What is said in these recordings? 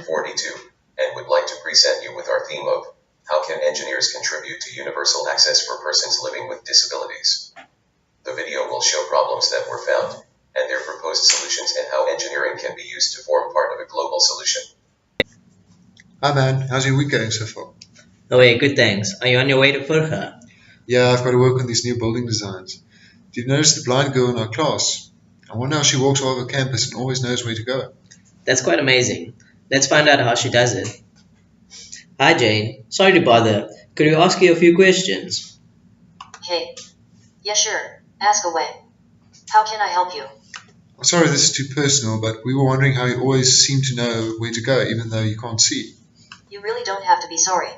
CS441 and would like to present you with our theme of how can engineers contribute to universal access for persons living with disabilities. The video will show problems that were found and their proposed solutions and how engineering can be used to form part of a global solution. Hi man, how's your week going so far? Oh hey, good thanks. Are you on your way to Furha? Yeah, I've got to work on these new building designs. Did you notice the blind girl in our class? I wonder how she walks all over campus and always knows where to go. That's quite amazing. Let's find out how she does it. Hi Jane, sorry to bother. Could we ask you a few questions? Hey. Yeah, sure. Ask away. How can I help you? I'm sorry this is too personal, but we were wondering how you always seem to know where to go even though you can't see. You really don't have to be sorry.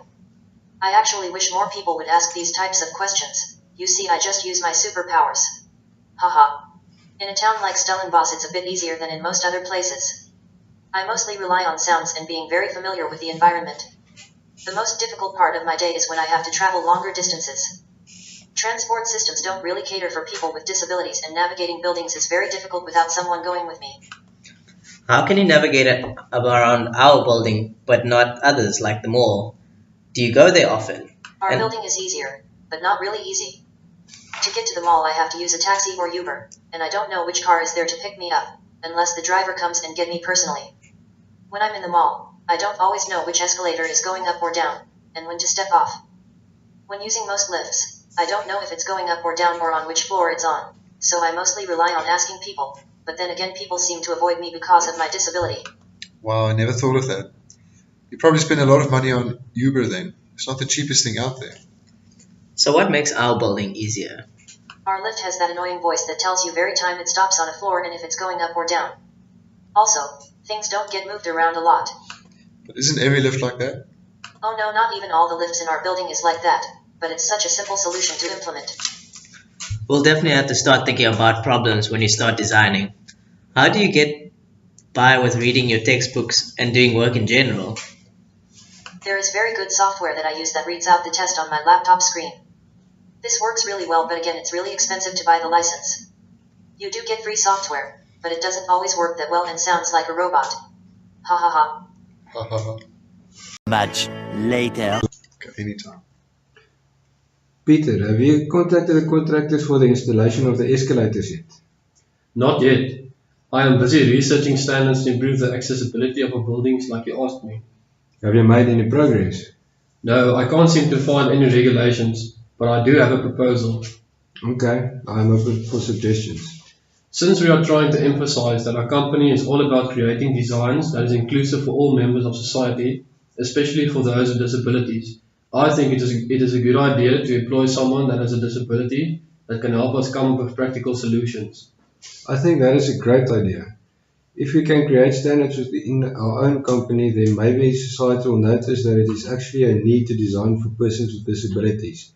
I actually wish more people would ask these types of questions. You see, I just use my superpowers. Haha. In a town like Stellenbosch, it's a bit easier than in most other places. I mostly rely on sounds and being very familiar with the environment. The most difficult part of my day is when I have to travel longer distances. Transport systems don't really cater for people with disabilities, and navigating buildings is very difficult without someone going with me. How can you navigate around our building but not others like the mall? Do you go there often? Our building is easier, but not really easy. To get to the mall I have to use a taxi or Uber, and I don't know which car is there to pick me up, unless the driver comes and get me personally. When I'm in the mall, I don't always know which escalator is going up or down, and when to step off. When using most lifts, I don't know if it's going up or down or on which floor it's on, so I mostly rely on asking people, but then again people seem to avoid me because of my disability. Wow, I never thought of that. You probably spend a lot of money on Uber then. It's not the cheapest thing out there. So what makes our building easier? Our lift has that annoying voice that tells you every time it stops on a floor and if it's going up or down. Also, things don't get moved around a lot. But isn't every lift like that? Oh no, not even all the lifts in our building is like that, but it's such a simple solution to implement. We'll definitely have to start thinking about problems when you start designing. How do you get by with reading your textbooks and doing work in general? There is very good software that I use that reads out the test on my laptop screen. This works really well, but again it's really expensive to buy the license. You do get free software, but it doesn't always work that well and sounds like a robot. Ha ha ha. Ha ha ha. Much later. Okay, anytime. Peter, have you contacted the contractors for the installation of the escalators yet? Not yet. I am busy researching standards to improve the accessibility of our buildings like you asked me. Have you made any progress? No, I can't seem to find any regulations, but I do have a proposal. Okay, I am open for suggestions. Since we are trying to emphasize that our company is all about creating designs that is inclusive for all members of society, especially for those with disabilities, I think it is a good idea to employ someone that has a disability that can help us come up with practical solutions. I think that is a great idea. If we can create standards within our own company, then maybe society will notice that it is actually a need to design for persons with disabilities,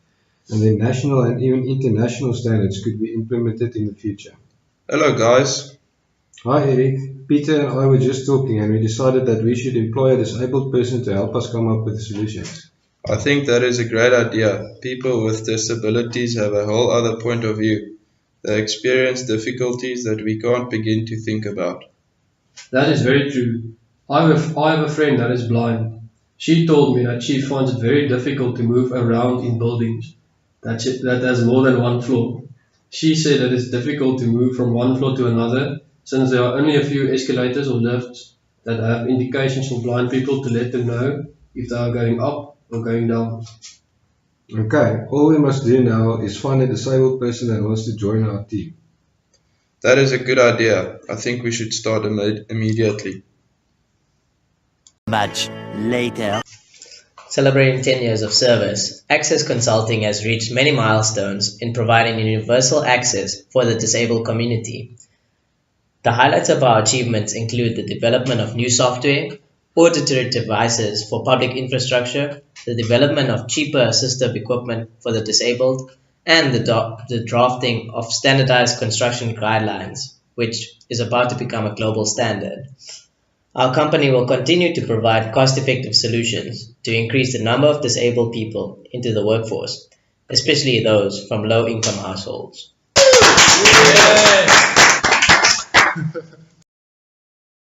and then national and even international standards could be implemented in the future. Hello guys. Hi Eric, Peter and I were just talking and we decided that we should employ a disabled person to help us come up with solutions. I think that is a great idea. People with disabilities have a whole other point of view. They experience difficulties that we can't begin to think about. That is very true. I have a friend that is blind. She told me that she finds it very difficult to move around in buildings that has more than one floor. She said that it's difficult to move from one floor to another since there are only a few escalators or lifts that have indications for blind people to let them know if they are going up or going down. Okay, all we must do now is find a disabled person that wants to join our team. That is a good idea. I think we should start immediately. Much later. Celebrating 10 years of service, Access Consulting has reached many milestones in providing universal access for the disabled community. The highlights of our achievements include the development of new software, auditory devices for public infrastructure, the development of cheaper assistive equipment for the disabled, and the drafting of standardized construction guidelines, which is about to become a global standard. Our company will continue to provide cost-effective solutions to increase the number of disabled people into the workforce, especially those from low-income households. Yeah.